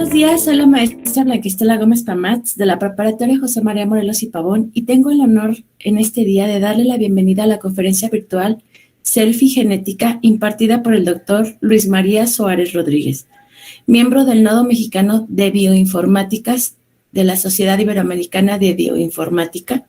Buenos días, soy la maestra Blanquistela Gómez Pamats de la Preparatoria José María Morelos y Pavón y tengo el honor en este día de darle la bienvenida a la conferencia virtual Selfie Genética impartida por el doctor Luis María Suárez Rodríguez, miembro del Nodo Mexicano de Bioinformáticas de la Sociedad Iberoamericana de Bioinformática.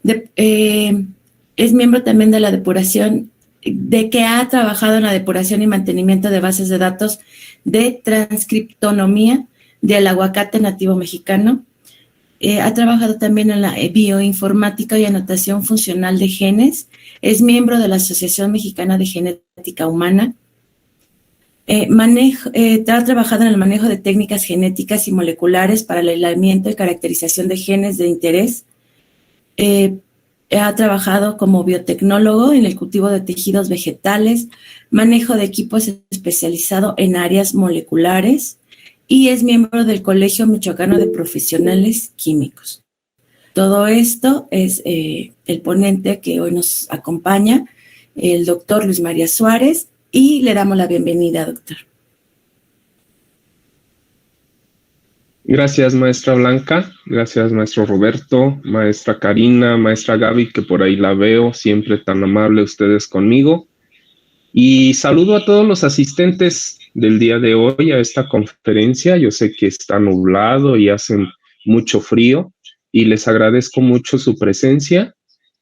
Es miembro también de la depuración, de que ha trabajado en la depuración y mantenimiento de bases de datos de transcriptonomía del aguacate nativo mexicano. Ha trabajado también en la bioinformática y anotación funcional de genes. Es miembro de la Asociación Mexicana de Genética Humana. Ha trabajado en el manejo de técnicas genéticas y moleculares para el aislamiento y caracterización de genes de interés. Ha trabajado como biotecnólogo en el cultivo de tejidos vegetales, manejo de equipos especializado en áreas moleculares y es miembro del Colegio Michoacano de Profesionales Químicos. Todo esto es el ponente que hoy nos acompaña, el doctor Luis María Suárez, y le damos la bienvenida, doctor. Gracias, maestra Blanca, gracias, maestro Roberto, maestra Karina, maestra Gaby, que por ahí la veo, siempre tan amable ustedes conmigo. Y saludo a todos los asistentes del día de hoy a esta conferencia. Yo sé que está nublado y hace mucho frío y les agradezco mucho su presencia.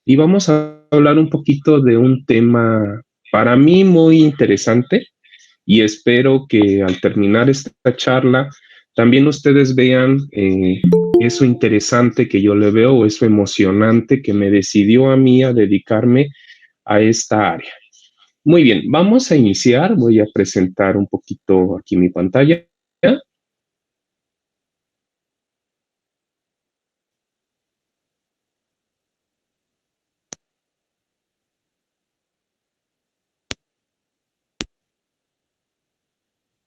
Y vamos a hablar un poquito de un tema para mí muy interesante y espero que al terminar esta charla también ustedes vean eso interesante que yo le veo o eso emocionante que me decidió a mí a dedicarme a esta área. Muy bien, vamos a iniciar. Voy a presentar un poquito aquí mi pantalla.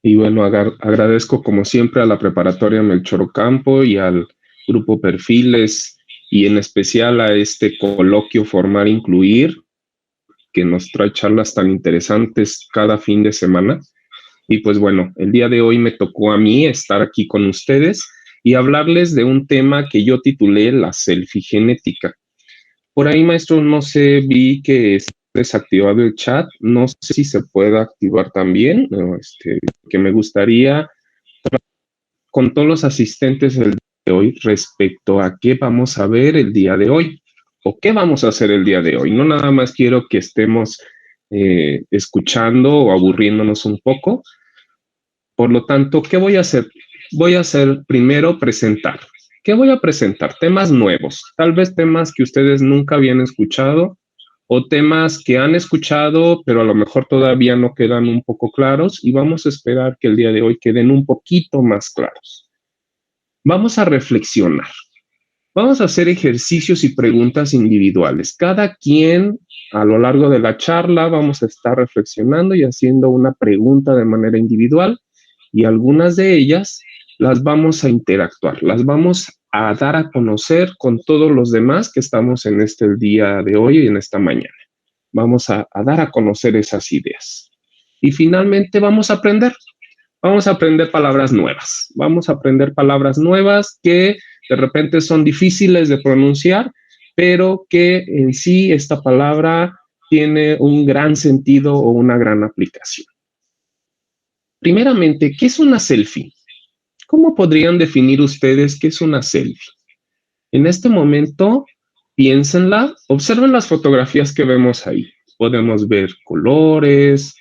Y bueno, agradezco como siempre a la preparatoria Melchor Ocampo y al grupo Perfiles y en especial a este coloquio Formar Incluir, que nos trae charlas tan interesantes cada fin de semana. Y pues bueno, el día de hoy me tocó a mí estar aquí con ustedes y hablarles de un tema que yo titulé la selfie genética. Por ahí, maestro, no sé, vi que está desactivado el chat, no sé si se puede activar también, que me gustaría con todos los asistentes el día de hoy respecto a qué vamos a ver el día de hoy o qué vamos a hacer el día de hoy. No nada más quiero que estemos escuchando o aburriéndonos un poco. Por lo tanto, ¿qué voy a hacer? Voy a hacer primero presentar. ¿Qué voy a presentar? Temas nuevos, tal vez temas que ustedes nunca habían escuchado o temas que han escuchado, pero a lo mejor todavía no quedan un poco claros y vamos a esperar que el día de hoy queden un poquito más claros. Vamos a reflexionar. Vamos a hacer ejercicios y preguntas individuales. Cada quien a lo largo de la charla vamos a estar reflexionando y haciendo una pregunta de manera individual y algunas de ellas las vamos a interactuar, las vamos a dar a conocer con todos los demás que estamos en el día de hoy y en esta mañana. Vamos a dar a conocer esas ideas. Y finalmente vamos a aprender palabras nuevas. Vamos a aprender palabras nuevas que de repente son difíciles de pronunciar, pero que en sí esta palabra tiene un gran sentido o una gran aplicación. Primeramente, ¿qué es una selfie? ¿Cómo podrían definir ustedes qué es una selfie? En este momento, piénsenla, observen las fotografías que vemos ahí. Podemos ver colores,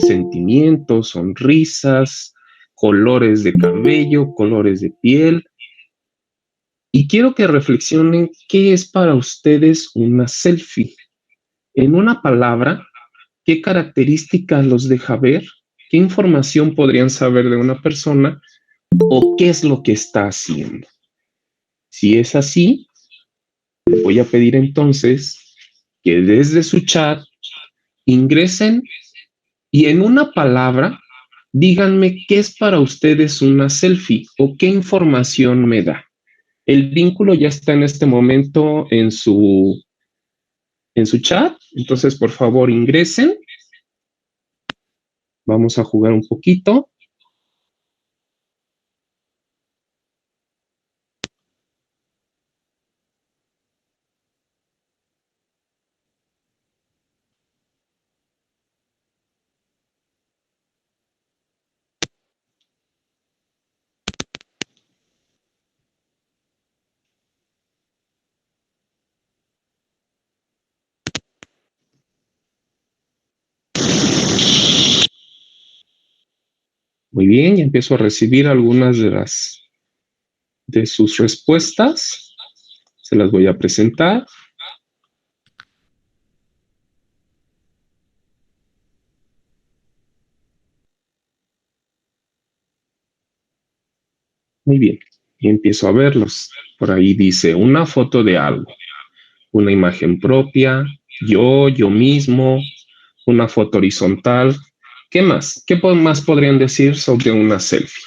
sentimientos, sonrisas, colores de cabello, colores de piel. Y quiero que reflexionen qué es para ustedes una selfie. En una palabra, ¿qué características los deja ver? ¿Qué información podrían saber de una persona? ¿O qué es lo que está haciendo? Si es así, les voy a pedir entonces que desde su chat ingresen y en una palabra díganme qué es para ustedes una selfie o qué información me da. El vínculo ya está en este momento en su chat, entonces por favor ingresen. Vamos a jugar un poquito. Muy bien, ya empiezo a recibir algunas de sus respuestas. Se las voy a presentar. Muy bien, y empiezo a verlos. Por ahí dice una foto de algo, una imagen propia, yo mismo, una foto horizontal. ¿Qué más? ¿Qué más podrían decir sobre una selfie?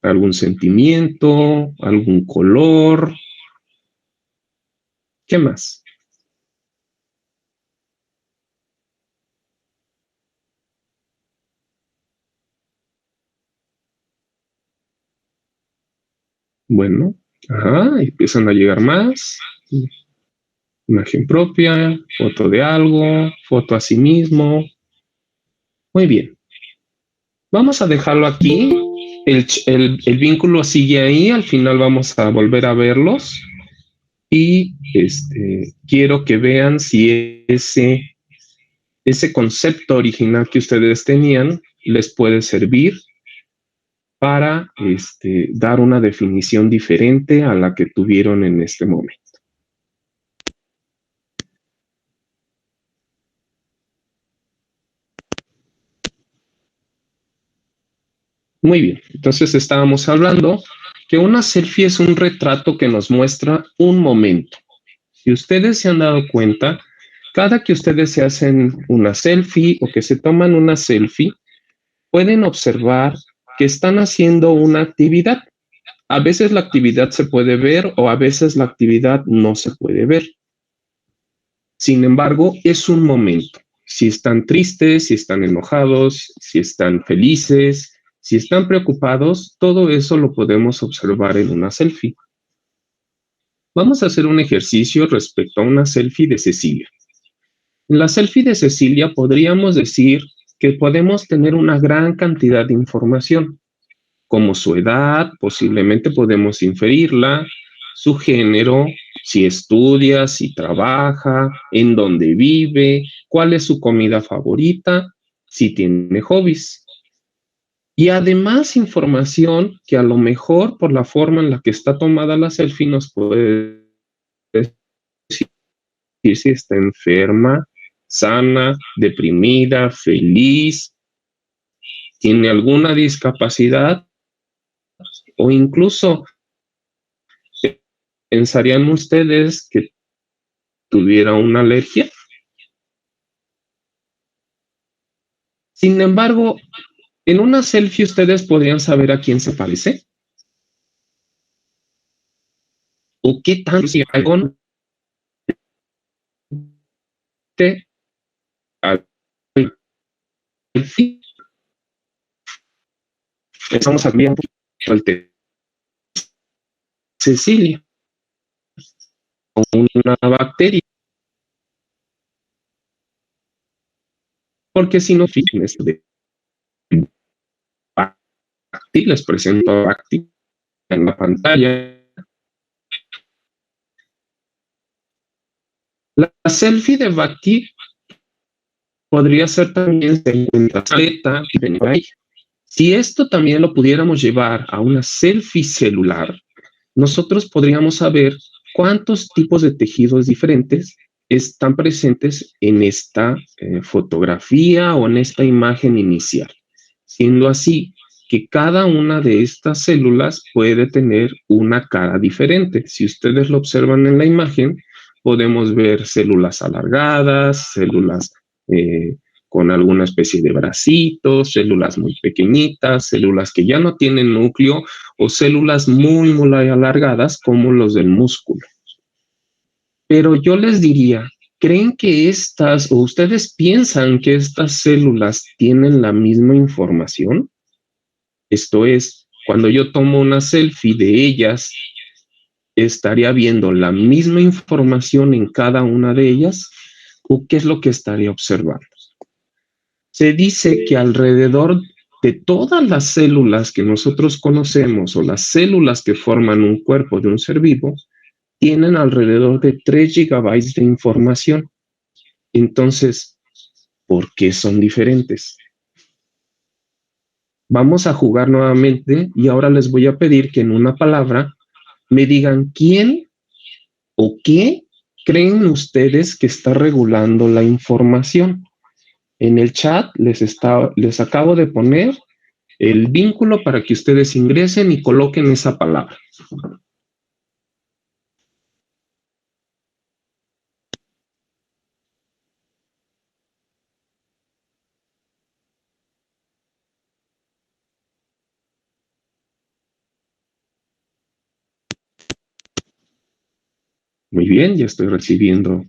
¿Algún sentimiento? ¿Algún color? ¿Qué más? Bueno, ajá, empiezan a llegar más. Imagen propia, foto de algo, foto a sí mismo. Muy bien. Vamos a dejarlo aquí. El vínculo sigue ahí. Al final vamos a volver a verlos. Y quiero que vean si ese concepto original que ustedes tenían les puede servir para dar una definición diferente a la que tuvieron en este momento. Muy bien, entonces estábamos hablando que una selfie es un retrato que nos muestra un momento. Si ustedes se han dado cuenta, cada que ustedes se hacen una selfie o que se toman una selfie, pueden observar que están haciendo una actividad. A veces la actividad se puede ver o a veces la actividad no se puede ver. Sin embargo, es un momento. Si están tristes, si están enojados, si están felices, si están preocupados, todo eso lo podemos observar en una selfie. Vamos a hacer un ejercicio respecto a una selfie de Cecilia. En la selfie de Cecilia podríamos decir que podemos tener una gran cantidad de información, como su edad, posiblemente podemos inferirla, su género, si estudia, si trabaja, en dónde vive, cuál es su comida favorita, si tiene hobbies. Y además información que a lo mejor por la forma en la que está tomada la selfie nos puede decir si está enferma, sana, deprimida, feliz, tiene alguna discapacidad o incluso pensarían ustedes que tuviera una alergia. Sin embargo, en una selfie ustedes podrían saber a quién se parece o qué tanto se algo al selfie. Estamos hablando de Cecilia, una bacteria. Porque si no fijan esto de Bacti, les presento a Bacti en la pantalla. La selfie de Bacti podría ser también se encuentra beta, si esto también lo pudiéramos llevar a una selfie celular, nosotros podríamos saber cuántos tipos de tejidos diferentes están presentes en esta fotografía o en esta imagen inicial, siendo así que cada una de estas células puede tener una cara diferente. Si ustedes lo observan en la imagen, podemos ver células alargadas, células con alguna especie de bracitos, células muy pequeñitas, células que ya no tienen núcleo o células muy, muy alargadas como los del músculo. Pero yo les diría, ¿creen que estas o ustedes piensan que estas células tienen la misma información? Esto es, cuando yo tomo una selfie de ellas, ¿estaría viendo la misma información en cada una de ellas? ¿O qué es lo que estaría observando? Se dice que alrededor de todas las células que nosotros conocemos o las células que forman un cuerpo de un ser vivo, tienen alrededor de 3 gigabytes de información. Entonces, ¿por qué son diferentes? Vamos a jugar nuevamente y ahora les voy a pedir que en una palabra me digan quién o qué creen ustedes que está regulando la información. En el chat les acabo de poner el vínculo para que ustedes ingresen y coloquen esa palabra. Muy bien, ya estoy recibiendo.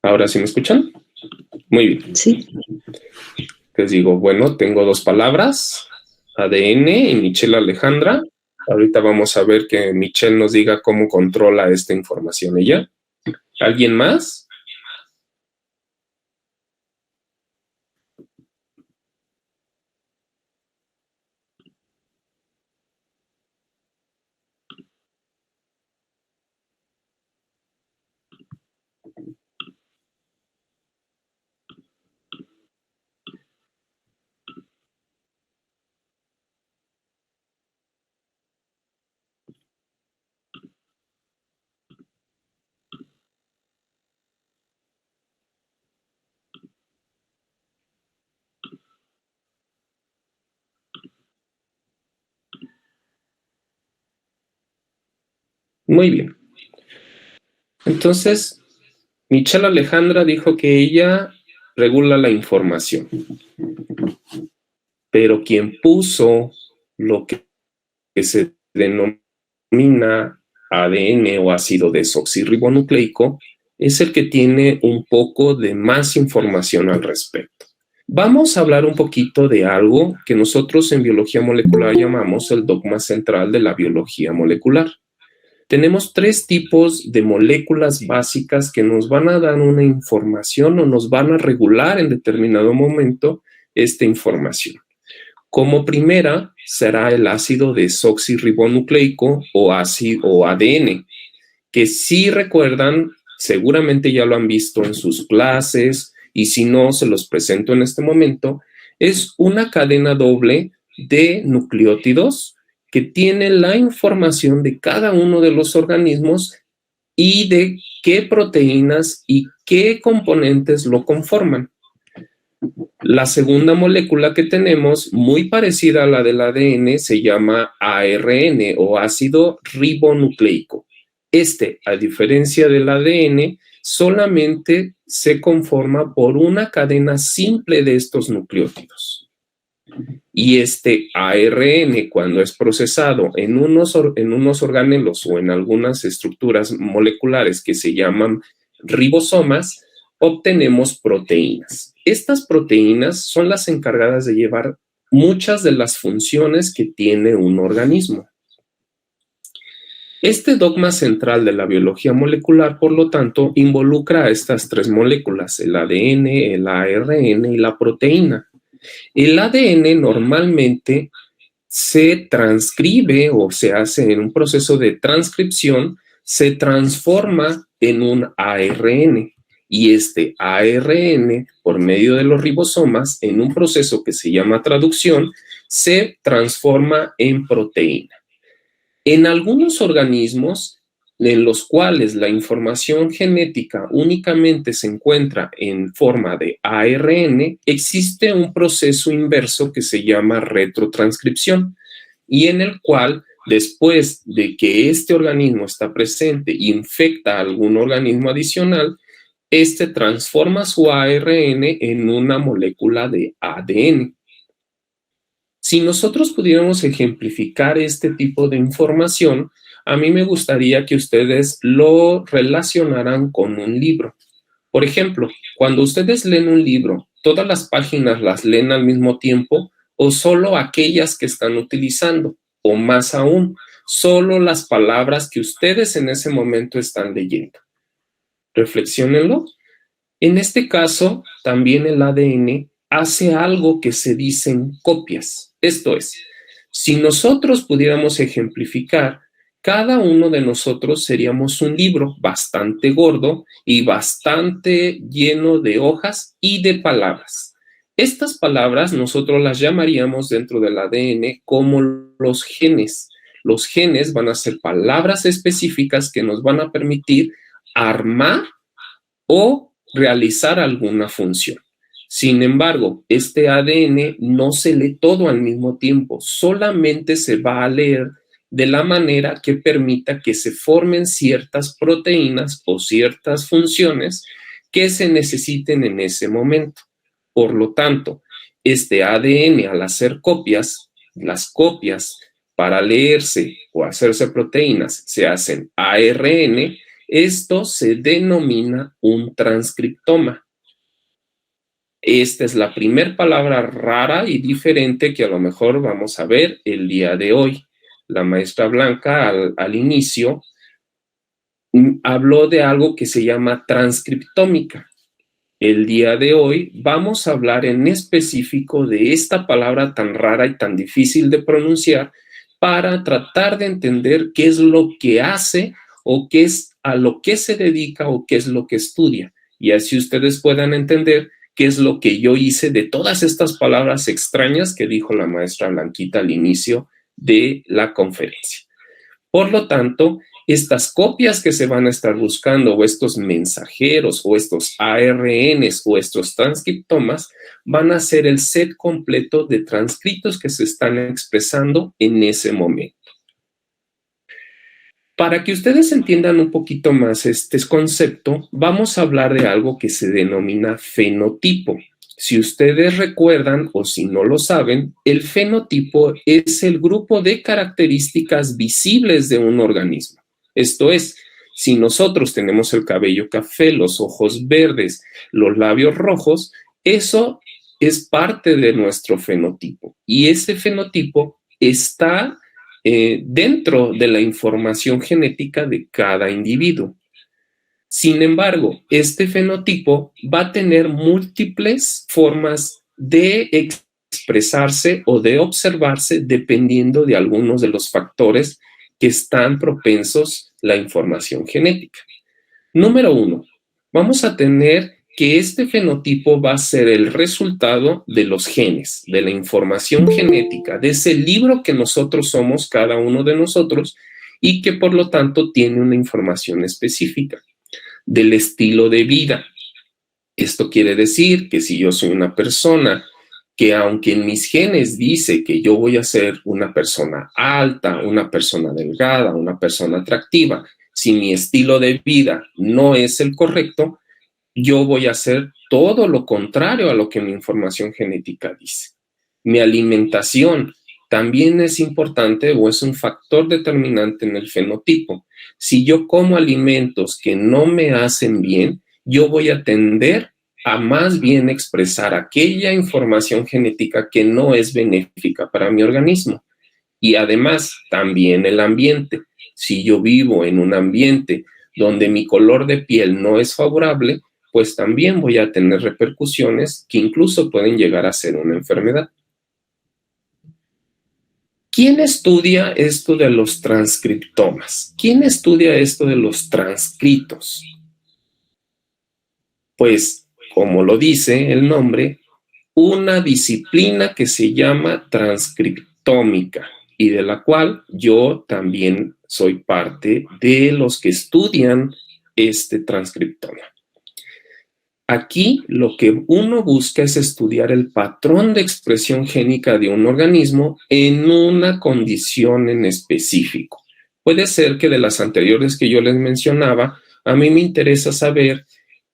¿Ahora sí me escuchan? Muy bien. Sí. Les digo, bueno, tengo 2 palabras, ADN y Michelle Alejandra. Ahorita vamos a ver que Michelle nos diga cómo controla esta información ella. ¿Alguien más? Muy bien. Entonces, Michelle Alejandra dijo que ella regula la información. Pero quien puso lo que se denomina ADN o ácido desoxirribonucleico es el que tiene un poco de más información al respecto. Vamos a hablar un poquito de algo que nosotros en biología molecular llamamos el dogma central de la biología molecular. Tenemos 3 tipos de moléculas básicas que nos van a dar una información o nos van a regular en determinado momento esta información. Como primera será el ácido desoxirribonucleico o ADN, que si recuerdan, seguramente ya lo han visto en sus clases y si no, se los presento en este momento, es una cadena doble de nucleótidos que tiene la información de cada uno de los organismos y de qué proteínas y qué componentes lo conforman. La segunda molécula que tenemos, muy parecida a la del ADN, se llama ARN o ácido ribonucleico. A diferencia del ADN, solamente se conforma por una cadena simple de estos nucleótidos. Y este ARN, cuando es procesado en unos organelos o en algunas estructuras moleculares que se llaman ribosomas, obtenemos proteínas. Estas proteínas son las encargadas de llevar muchas de las funciones que tiene un organismo. Este dogma central de la biología molecular, por lo tanto, involucra a estas 3 moléculas, el ADN, el ARN y la proteína. El ADN normalmente se transcribe o se hace en un proceso de transcripción se transforma en un ARN. Y este ARN, por medio de los ribosomas, en un proceso que se llama traducción, se transforma en proteína. En algunos organismos en los cuales la información genética únicamente se encuentra en forma de ARN, existe un proceso inverso que se llama retrotranscripción, y en el cual, después de que este organismo está presente e infecta a algún organismo adicional, este transforma su ARN en una molécula de ADN. Si nosotros pudiéramos ejemplificar este tipo de información, a mí me gustaría que ustedes lo relacionaran con un libro. Por ejemplo, cuando ustedes leen un libro, ¿todas las páginas las leen al mismo tiempo o solo aquellas que están utilizando? O más aún, solo las palabras que ustedes en ese momento están leyendo. Reflexiónenlo. En este caso, también el ADN hace algo que se dicen copias. Esto es, si nosotros pudiéramos ejemplificar, cada uno de nosotros seríamos un libro bastante gordo y bastante lleno de hojas y de palabras. Estas palabras nosotros las llamaríamos dentro del ADN como los genes. Los genes van a ser palabras específicas que nos van a permitir armar o realizar alguna función. Sin embargo, este ADN no se lee todo al mismo tiempo, solamente se va a leer de la manera que permita que se formen ciertas proteínas o ciertas funciones que se necesiten en ese momento. Por lo tanto, este ADN, al hacer copias, las copias para leerse o hacerse proteínas se hacen ARN. Esto se denomina un transcriptoma. Esta es la primera palabra rara y diferente que a lo mejor vamos a ver el día de hoy. La maestra Blanca al inicio habló de algo que se llama transcriptómica. El día de hoy vamos a hablar en específico de esta palabra tan rara y tan difícil de pronunciar para tratar de entender qué es lo que hace o qué es a lo que se dedica o qué es lo que estudia. Y así ustedes puedan entender qué es lo que yo hice de todas estas palabras extrañas que dijo la maestra Blanquita al inicio de la conferencia. Por lo tanto, estas copias que se van a estar buscando o estos mensajeros o estos ARNs o estos transcriptomas van a ser el set completo de transcritos que se están expresando en ese momento. Para que ustedes entiendan un poquito más este concepto, vamos a hablar de algo que se denomina fenotipo. Si ustedes recuerdan o si no lo saben, el fenotipo es el grupo de características visibles de un organismo. Esto es, si nosotros tenemos el cabello café, los ojos verdes, los labios rojos, eso es parte de nuestro fenotipo. Y ese fenotipo está dentro de la información genética de cada individuo. Sin embargo, este fenotipo va a tener múltiples formas de expresarse o de observarse dependiendo de algunos de los factores que están propensos a la información genética. Número 1, vamos a tener que este fenotipo va a ser el resultado de los genes, de la información genética, de ese libro que nosotros somos, cada uno de nosotros, y que por lo tanto tiene una información específica. Del estilo de vida. Esto quiere decir que si yo soy una persona que aunque en mis genes dice que yo voy a ser una persona alta, una persona delgada, una persona atractiva, si mi estilo de vida no es el correcto, yo voy a hacer todo lo contrario a lo que mi información genética dice. Mi alimentación también es importante o es un factor determinante en el fenotipo. Si yo como alimentos que no me hacen bien, yo voy a tender a más bien expresar aquella información genética que no es benéfica para mi organismo. Y además, también el ambiente. Si yo vivo en un ambiente donde mi color de piel no es favorable, pues también voy a tener repercusiones que incluso pueden llegar a ser una enfermedad. ¿Quién estudia esto de los transcriptomas? ¿Quién estudia esto de los transcritos? Pues, como lo dice el nombre, una disciplina que se llama transcriptómica y de la cual yo también soy parte de los que estudian este transcriptoma. Aquí lo que uno busca es estudiar el patrón de expresión génica de un organismo en una condición en específico. Puede ser que de las anteriores que yo les mencionaba, a mí me interesa saber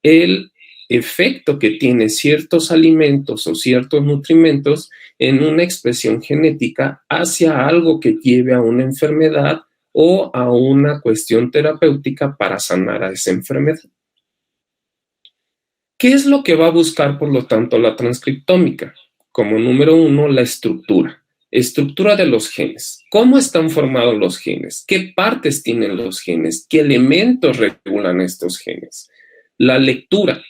el efecto que tienen ciertos alimentos o ciertos nutrimentos en una expresión genética hacia algo que lleve a una enfermedad o a una cuestión terapéutica para sanar a esa enfermedad. ¿Qué es lo que va a buscar, por lo tanto, la transcriptómica? Como número 1, la estructura. Estructura de los genes. ¿Cómo están formados los genes? ¿Qué partes tienen los genes? ¿Qué elementos regulan estos genes? La lectura.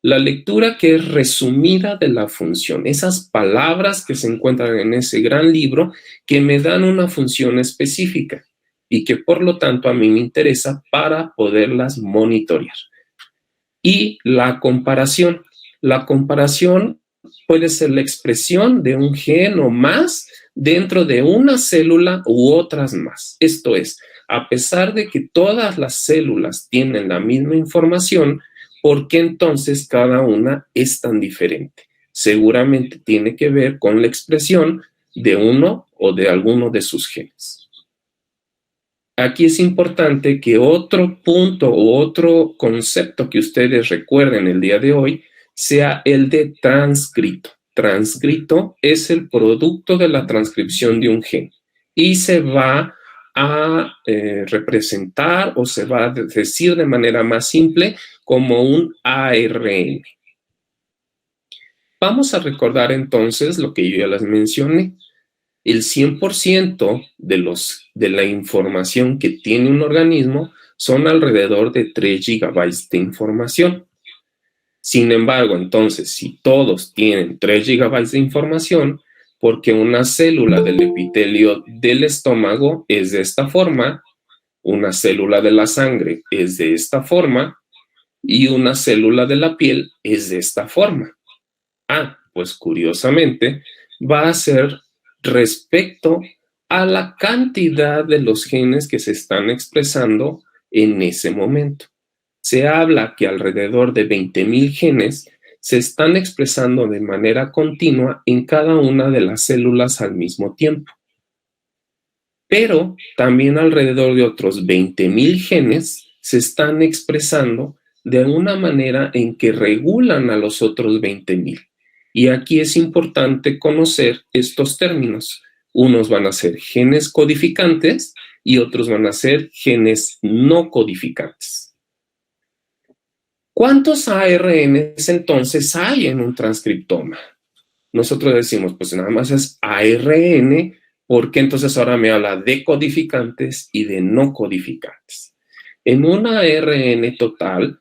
La lectura que es resumida de la función. Esas palabras que se encuentran en ese gran libro que me dan una función específica y que, por lo tanto, a mí me interesa para poderlas monitorear. Y la comparación. La comparación puede ser la expresión de un gen o más dentro de una célula u otras más. Esto es, a pesar de que todas las células tienen la misma información, ¿por qué entonces cada una es tan diferente? Seguramente tiene que ver con la expresión de uno o de alguno de sus genes. Aquí es importante que otro punto o otro concepto que ustedes recuerden el día de hoy sea el de transcrito. Transcrito es el producto de la transcripción de un gen y se va a representar o se va a decir de manera más simple como un ARN. Vamos a recordar entonces lo que yo ya les mencioné. El 100% de la información que tiene un organismo son alrededor de 3 gigabytes de información. Sin embargo, entonces, si todos tienen 3 gigabytes de información, porque una célula del epitelio del estómago es de esta forma, una célula de la sangre es de esta forma y una célula de la piel es de esta forma. Pues curiosamente, va a ser respecto a la cantidad de los genes que se están expresando en ese momento. Se habla que alrededor de 20,000 genes se están expresando de manera continua en cada una de las células al mismo tiempo. Pero también alrededor de otros 20,000 genes se están expresando de una manera en que regulan a los otros 20,000. Y aquí es importante conocer estos términos. Unos van a ser genes codificantes y otros van a ser genes no codificantes. ¿Cuántos ARNs entonces hay en un transcriptoma? Nosotros decimos, pues nada más es ARN, porque entonces ahora me habla de codificantes y de no codificantes. En un ARN total,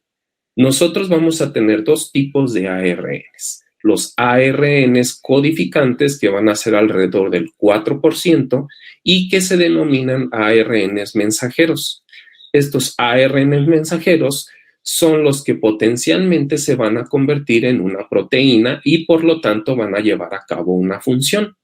nosotros vamos a tener dos tipos de ARNs. Los ARNs codificantes, que van a ser alrededor del 4%, y que se denominan ARNs mensajeros. Estos ARNs mensajeros son los que potencialmente se van a convertir en una proteína y por lo tanto van a llevar a cabo una función.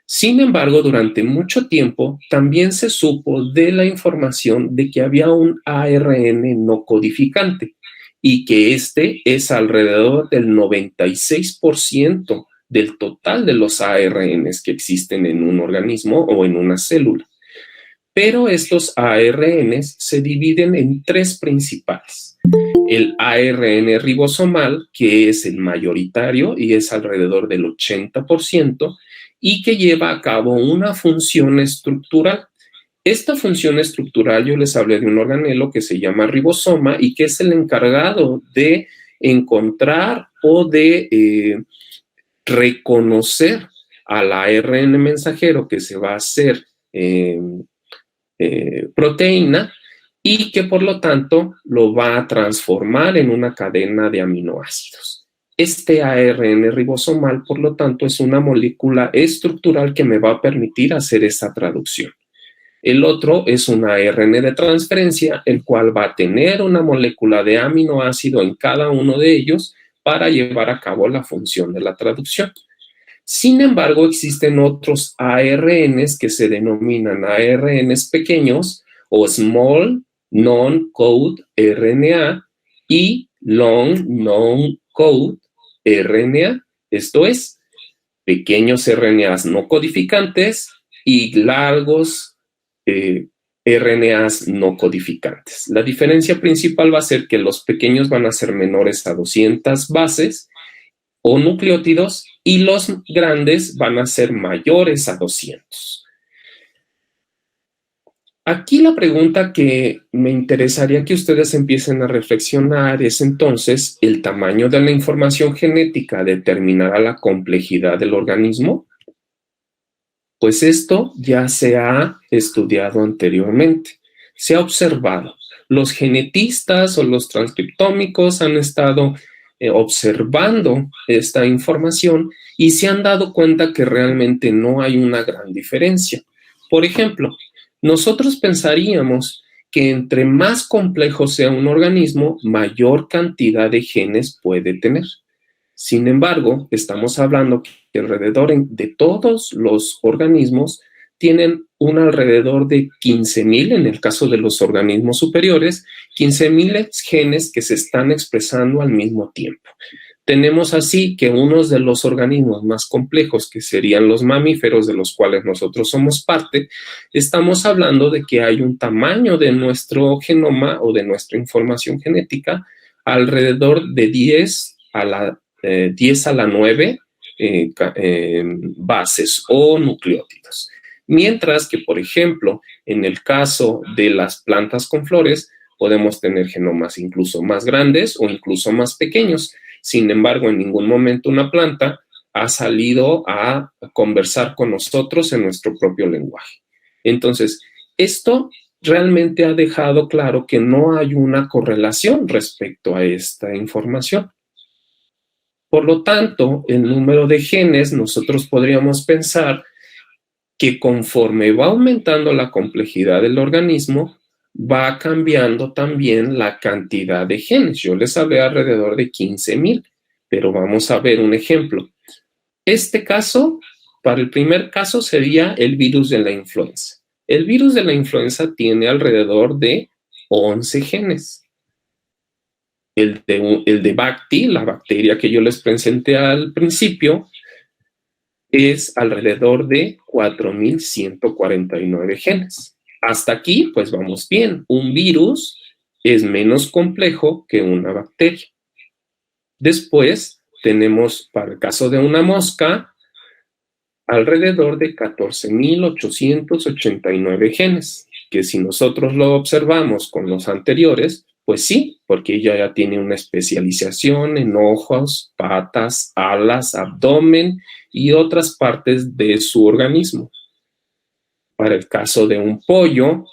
Sin embargo, durante mucho tiempo también se supo de la información de que había un ARN no codificante y que este es alrededor del 96% del total de los ARNs que existen en un organismo o en una célula. Pero estos ARNs se dividen en 3 principales. El ARN ribosomal, que es el mayoritario y es alrededor del 80%, y que lleva a cabo una función estructural. Esta función estructural, yo les hablé de un organelo que se llama ribosoma y que es el encargado de encontrar o de reconocer al ARN mensajero que se va a hacer proteína y que por lo tanto lo va a transformar en una cadena de aminoácidos. Este ARN ribosomal, por lo tanto, es una molécula estructural que me va a permitir hacer esta traducción. El otro es un ARN de transferencia, el cual va a tener una molécula de aminoácido en cada uno de ellos para llevar a cabo la función de la traducción. Sin embargo, existen otros ARNs que se denominan ARNs pequeños o Small Non-Code RNA y Long Non-Code RNA, esto es, pequeños RNAs no codificantes y largos RNAs no codificantes. La diferencia principal va a ser que los pequeños van a ser menores a 200 bases o nucleótidos y los grandes van a ser mayores a 200. Aquí la pregunta que me interesaría que ustedes empiecen a reflexionar es entonces, ¿el tamaño de la información genética determinará la complejidad del organismo? Pues esto ya se ha estudiado anteriormente, se ha observado. Los genetistas o los transcriptómicos han estado observando esta información y se han dado cuenta que realmente no hay una gran diferencia. Por ejemplo, nosotros pensaríamos que entre más complejo sea un organismo, mayor cantidad de genes puede tener. Sin embargo, estamos hablando que alrededor de todos los organismos tienen un alrededor de 15,000, en el caso de los organismos superiores, 15,000 genes que se están expresando al mismo tiempo. Tenemos así que unos de los organismos más complejos, que serían los mamíferos, de los cuales nosotros somos parte, estamos hablando de que hay un tamaño de nuestro genoma o de nuestra información genética alrededor de 10 a la 9 bases o nucleótidos. Mientras que, por ejemplo, en el caso de las plantas con flores, podemos tener genomas incluso más grandes o incluso más pequeños. Sin embargo, en ningún momento una planta ha salido a conversar con nosotros en nuestro propio lenguaje. Entonces, esto realmente ha dejado claro que no hay una correlación respecto a esta información. Por lo tanto, el número de genes, nosotros podríamos pensar que conforme va aumentando la complejidad del organismo, va cambiando también la cantidad de genes. Yo les hablé alrededor de 15,000, pero vamos a ver un ejemplo. Este caso, para el primer caso, sería el virus de la influenza. El virus de la influenza tiene alrededor de 11 genes. El de Bacti, la bacteria que yo les presenté al principio, es alrededor de 4,149 genes. Hasta aquí, pues vamos bien. Un virus es menos complejo que una bacteria. Después tenemos, para el caso de una mosca, alrededor de 14,889 genes, que si nosotros lo observamos con los anteriores, pues sí, porque ella ya tiene una especialización en ojos, patas, alas, abdomen y otras partes de su organismo. Para el caso de un pollo,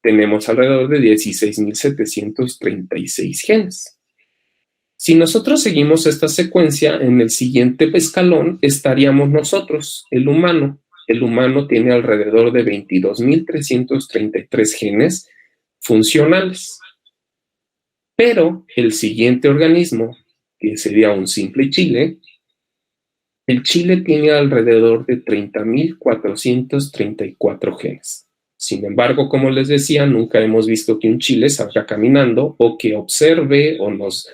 tenemos alrededor de 16,736 genes. Si nosotros seguimos esta secuencia, en el siguiente escalón estaríamos nosotros, el humano. El humano tiene alrededor de 22,333 genes funcionales. Pero el siguiente organismo, que sería un simple chile, el chile tiene alrededor de 30,434 genes. Sin embargo, como les decía, nunca hemos visto que un chile salga caminando o que observe o nos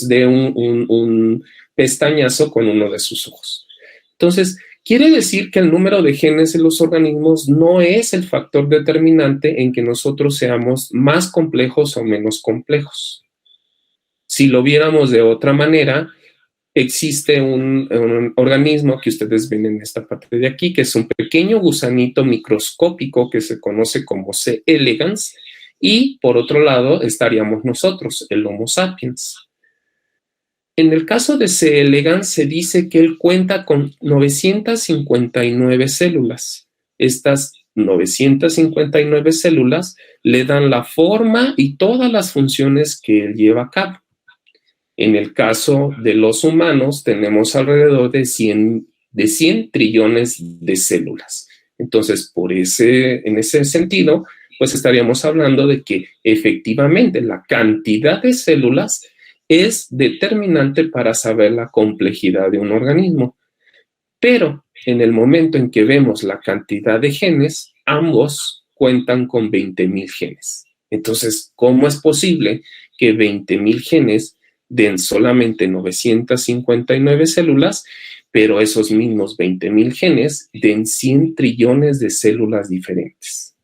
dé un pestañazo con uno de sus ojos. Entonces, quiere decir que el número de genes en los organismos no es el factor determinante en que nosotros seamos más complejos o menos complejos. Si lo viéramos de otra manera, existe un organismo que ustedes ven en esta parte de aquí, que es un pequeño gusanito microscópico que se conoce como C. elegans, y por otro lado estaríamos nosotros, el Homo sapiens. En el caso de C. elegans se dice que él cuenta con 959 células. Estas 959 células le dan la forma y todas las funciones que él lleva a cabo. En el caso de los humanos, tenemos alrededor de 100 trillones de células. Entonces, en ese sentido, pues estaríamos hablando de que efectivamente la cantidad de células es determinante para saber la complejidad de un organismo. Pero en el momento en que vemos la cantidad de genes, ambos cuentan con 20,000 genes. Entonces, ¿cómo es posible que 20,000 genes den solamente 959 células, pero esos mismos 20,000 genes den 100 trillones de células diferentes?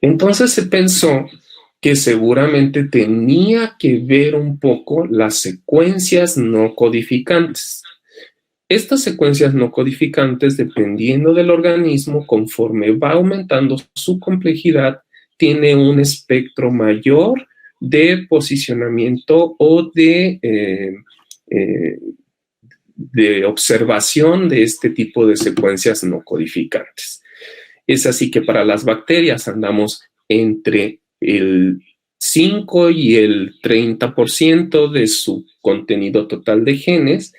Entonces se pensó que seguramente tenía que ver un poco las secuencias no codificantes. Estas secuencias no codificantes, dependiendo del organismo, conforme va aumentando su complejidad, tiene un espectro mayor de posicionamiento o de observación de este tipo de secuencias no codificantes. Es así que para las bacterias andamos entre el 5 y el 30% de su contenido total de genes.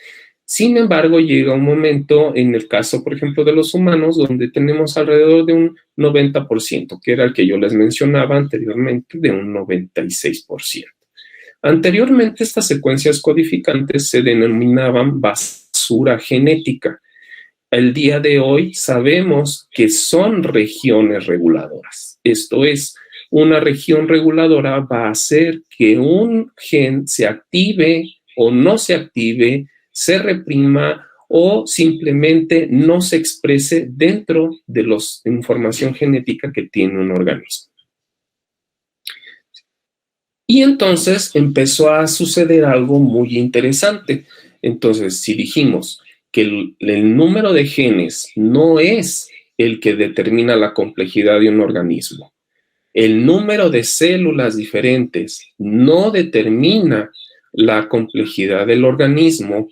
Sin embargo, llega un momento, en el caso, por ejemplo, de los humanos, donde tenemos alrededor de un 90%, que era el que yo les mencionaba anteriormente, de un 96%. Anteriormente, estas secuencias codificantes se denominaban basura genética. El día de hoy sabemos que son regiones reguladoras. Esto es, una región reguladora va a hacer que un gen se active o no se active, se reprima o simplemente no se exprese dentro de la información genética que tiene un organismo. Y entonces empezó a suceder algo muy interesante. Entonces, si dijimos que el número de genes no es el que determina la complejidad de un organismo, el número de células diferentes no determina la complejidad del organismo,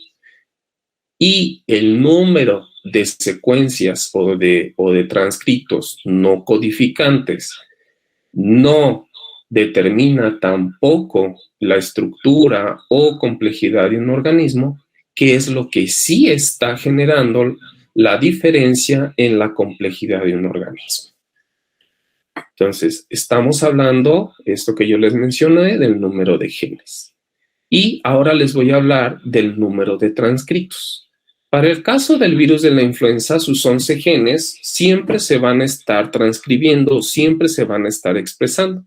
y el número de secuencias o de transcritos no codificantes no determina tampoco la estructura o complejidad de un organismo, que es lo que sí está generando la diferencia en la complejidad de un organismo. Entonces, estamos hablando, esto que yo les mencioné, del número de genes. Y ahora les voy a hablar del número de transcritos. Para el caso del virus de la influenza, sus 11 genes siempre se van a estar transcribiendo, siempre se van a estar expresando.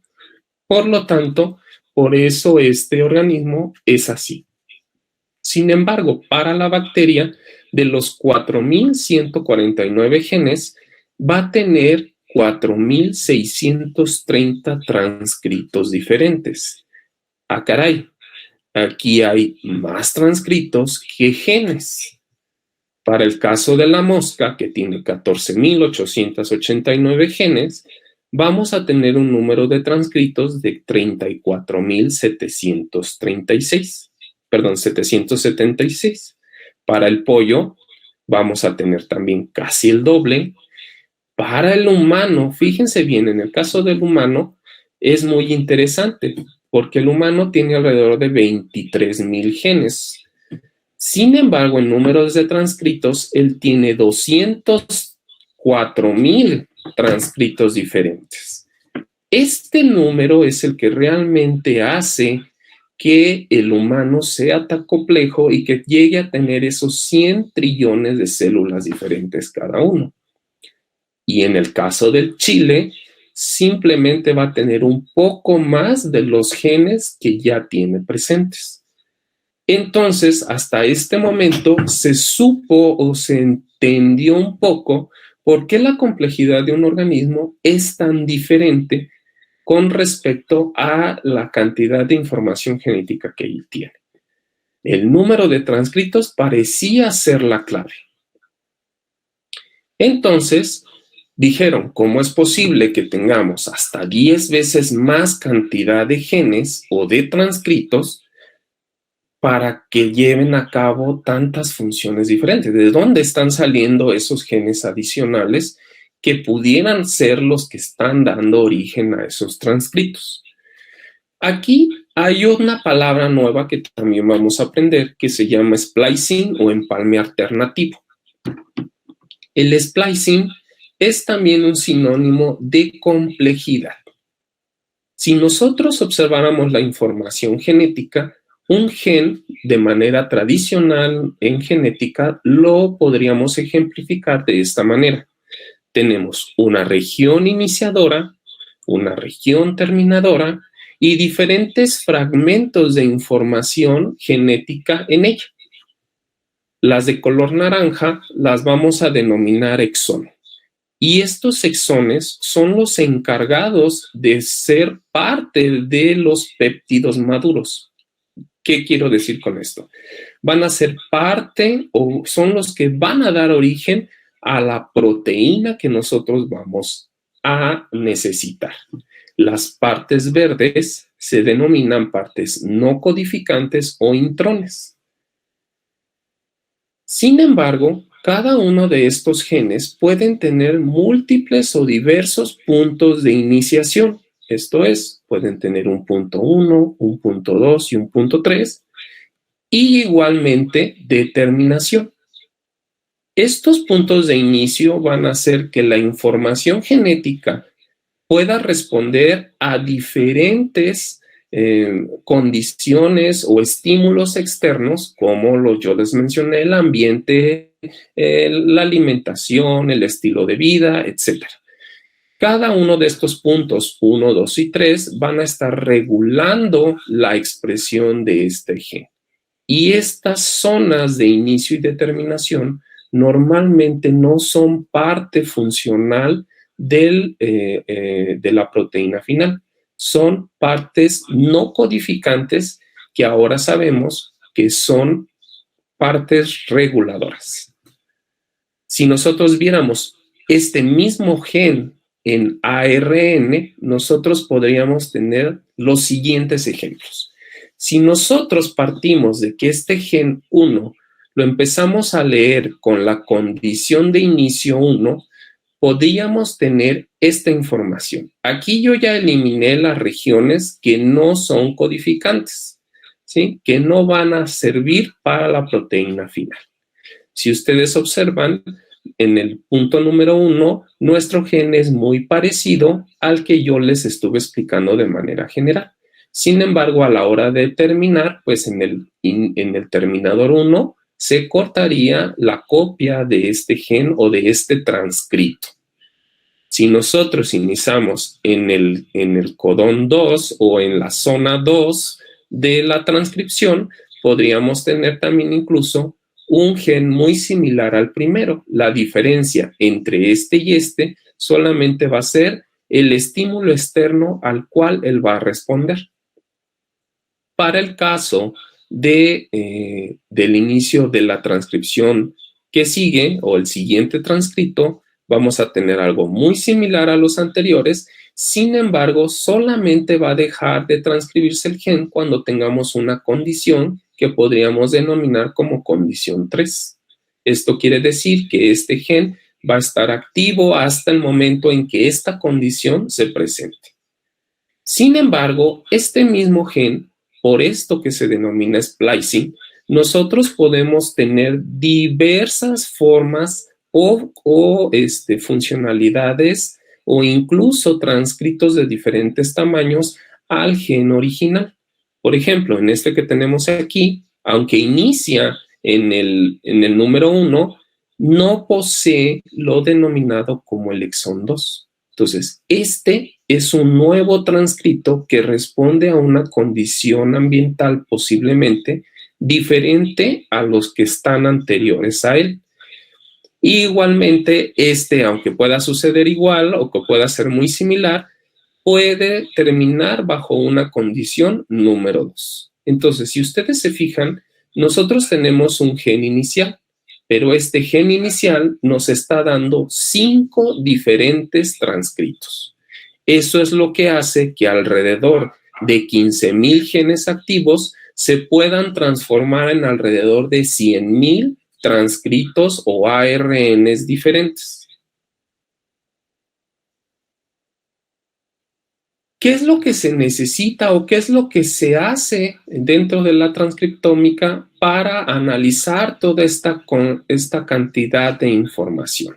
Por lo tanto, por eso este organismo es así. Sin embargo, para la bacteria, de los 4,149 genes, va a tener 4,630 transcritos diferentes. Ah, caray, aquí hay más transcritos que genes. Para el caso de la mosca, que tiene 14,889 genes, vamos a tener un número de transcritos de 776. Para el pollo, vamos a tener también casi el doble. Para el humano, fíjense bien, en el caso del humano, es muy interesante, porque el humano tiene alrededor de 23,000 genes. Sin embargo, en números de transcritos, él tiene 204,000 transcritos diferentes. Este número es el que realmente hace que el humano sea tan complejo y que llegue a tener esos 100 trillones de células diferentes cada uno. Y en el caso del chile, simplemente va a tener un poco más de los genes que ya tiene presentes. Entonces, hasta este momento se supo o se entendió un poco por qué la complejidad de un organismo es tan diferente con respecto a la cantidad de información genética que él tiene. El número de transcritos parecía ser la clave. Entonces, dijeron, ¿cómo es posible que tengamos hasta 10 veces más cantidad de genes o de transcritos para que lleven a cabo tantas funciones diferentes? ¿De dónde están saliendo esos genes adicionales que pudieran ser los que están dando origen a esos transcritos? Aquí hay una palabra nueva que también vamos a aprender que se llama splicing o empalme alternativo. El splicing es también un sinónimo de complejidad. Si nosotros observáramos la información genética, un gen de manera tradicional en genética lo podríamos ejemplificar de esta manera. Tenemos una región iniciadora, una región terminadora y diferentes fragmentos de información genética en ella. Las de color naranja las vamos a denominar exón. Y estos exones son los encargados de ser parte de los péptidos maduros. ¿Qué quiero decir con esto? Van a ser parte o son los que van a dar origen a la proteína que nosotros vamos a necesitar. Las partes verdes se denominan partes no codificantes o intrones. Sin embargo, cada uno de estos genes pueden tener múltiples o diversos puntos de iniciación. Esto es, pueden tener un punto 1, un punto 2 y un punto 3, y igualmente de terminación. Estos puntos de inicio van a hacer que la información genética pueda responder a diferentes condiciones o estímulos externos, como yo les mencioné, el ambiente, la alimentación, el estilo de vida, etc. Cada uno de estos puntos, 1, 2 y 3, van a estar regulando la expresión de este gen. Y estas zonas de inicio y determinación normalmente no son parte funcional de la proteína final. Son partes no codificantes que ahora sabemos que son partes reguladoras. Si nosotros viéramos este mismo gen en ARN, nosotros podríamos tener los siguientes ejemplos. Si nosotros partimos de que este gen 1 lo empezamos a leer con la condición de inicio 1, podríamos tener esta información. Aquí yo ya eliminé las regiones que no son codificantes, ¿sí? Que no van a servir para la proteína final. Si ustedes observan, en el punto número 1, nuestro gen es muy parecido al que yo les estuve explicando de manera general. Sin embargo, a la hora de terminar, pues en el terminador 1 se cortaría la copia de este gen o de este transcrito. Si nosotros iniciamos en el codón 2 o en la zona 2 de la transcripción, podríamos tener también incluso un gen muy similar al primero. La diferencia entre este y este solamente va a ser el estímulo externo al cual él va a responder. Para el caso del inicio de la transcripción que sigue o el siguiente transcrito, vamos a tener algo muy similar a los anteriores. Sin embargo, solamente va a dejar de transcribirse el gen cuando tengamos una condición que podríamos denominar como condición 3. Esto quiere decir que este gen va a estar activo hasta el momento en que esta condición se presente. Sin embargo, este mismo gen, por esto que se denomina splicing, nosotros podemos tener diversas formas o funcionalidades o incluso transcritos de diferentes tamaños al gen original. Por ejemplo, en este que tenemos aquí, aunque inicia en el número 1, no posee lo denominado como el exón 2. Entonces, este es un nuevo transcrito que responde a una condición ambiental posiblemente diferente a los que están anteriores a él. Igualmente, aunque pueda suceder igual o que pueda ser muy similar, puede terminar bajo una condición número 2. Entonces, si ustedes se fijan, nosotros tenemos un gen inicial, pero este gen inicial nos está dando 5 diferentes transcritos. Eso es lo que hace que alrededor de 15,000 genes activos se puedan transformar en alrededor de 100,000 transcritos o ARNs diferentes. ¿Qué es lo que se necesita o qué es lo que se hace dentro de la transcriptómica para analizar toda esta cantidad de información?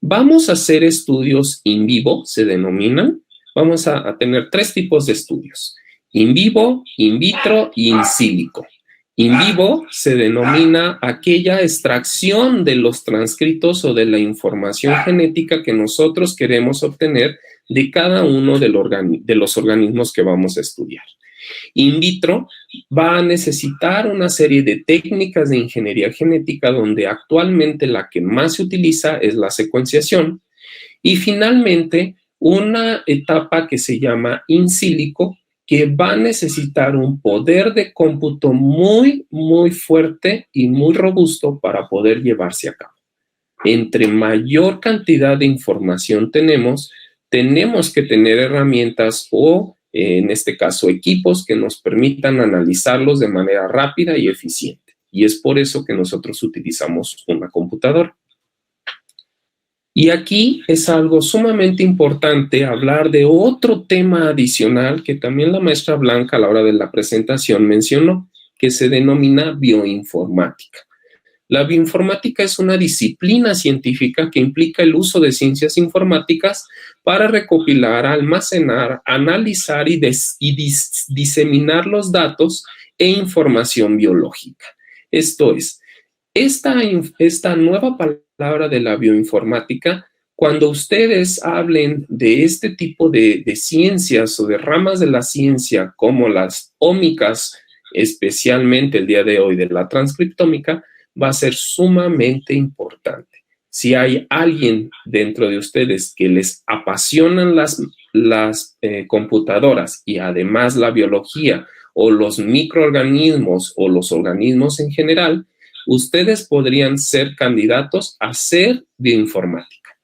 Vamos a hacer estudios in vivo, se denominan. Vamos a tener 3 tipos de estudios: in vivo, in vitro y in silico. In vivo se denomina aquella extracción de los transcritos o de la información genética que nosotros queremos obtener de cada uno de los organismos que vamos a estudiar. In vitro va a necesitar una serie de técnicas de ingeniería genética, donde actualmente la que más se utiliza es la secuenciación. Y finalmente, una etapa que se llama in silico, que va a necesitar un poder de cómputo muy, muy fuerte y muy robusto para poder llevarse a cabo. Entre mayor cantidad de información tenemos que tener herramientas o, en este caso, equipos que nos permitan analizarlos de manera rápida y eficiente. Y es por eso que nosotros utilizamos una computadora. Y aquí es algo sumamente importante hablar de otro tema adicional que también la maestra Blanca a la hora de la presentación mencionó, que se denomina bioinformática. La bioinformática es una disciplina científica que implica el uso de ciencias informáticas para recopilar, almacenar, analizar y diseminar los datos e información biológica. Esto es, esta nueva palabra de la bioinformática, cuando ustedes hablen de este tipo de ciencias o de ramas de la ciencia como las ómicas, especialmente el día de hoy de la transcriptómica, va a ser sumamente importante. Si hay alguien dentro de ustedes que les apasionan las computadoras y además la biología o los microorganismos o los organismos en general, ustedes podrían ser candidatos a ser bioinformática.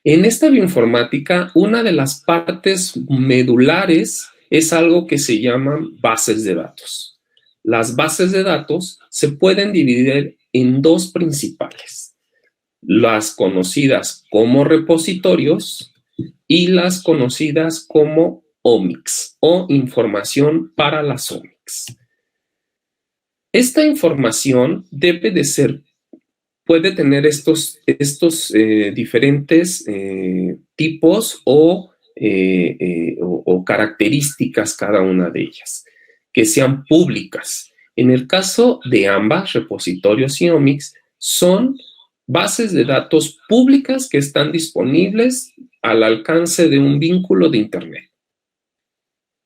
En esta bioinformática, una de las partes medulares es algo que se llaman bases de datos. Las bases de datos se pueden dividir en 2 principales: las conocidas como repositorios y las conocidas como omics o información para las omics. Esta información puede tener estos diferentes tipos o características cada una de ellas, que sean públicas. En el caso de ambas, repositorios y omics, son bases de datos públicas que están disponibles al alcance de un vínculo de Internet.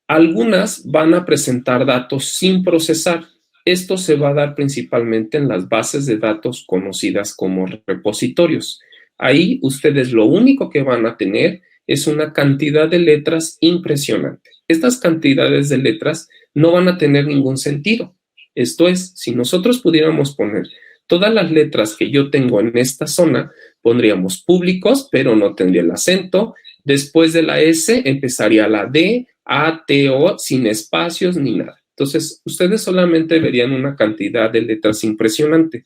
Algunas van a presentar datos sin procesar. Esto se va a dar principalmente en las bases de datos conocidas como repositorios. Ahí ustedes lo único que van a tener es una cantidad de letras impresionante. Estas cantidades de letras no van a tener ningún sentido. Esto es, si nosotros pudiéramos poner todas las letras que yo tengo en esta zona, pondríamos públicos, pero no tendría el acento. Después de la S empezaría la D, A, T, O, sin espacios ni nada. Entonces, ustedes solamente verían una cantidad de letras impresionante.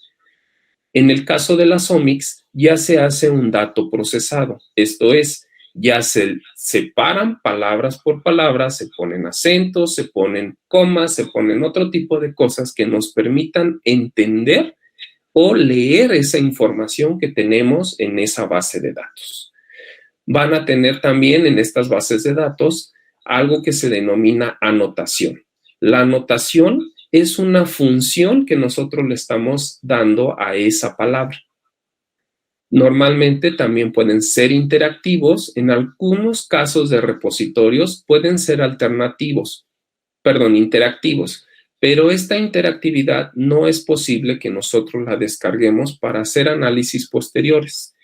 En el caso de las omics, ya se hace un dato procesado. Esto es, ya se separan palabras por palabra, se ponen acentos, se ponen comas, se ponen otro tipo de cosas que nos permitan entender o leer esa información que tenemos en esa base de datos. Van a tener también en estas bases de datos algo que se denomina anotación. La anotación es una función que nosotros le estamos dando a esa palabra. Normalmente también pueden ser interactivos. En algunos casos de repositorios pueden ser interactivos, pero esta interactividad no es posible que nosotros la descarguemos para hacer análisis posteriores.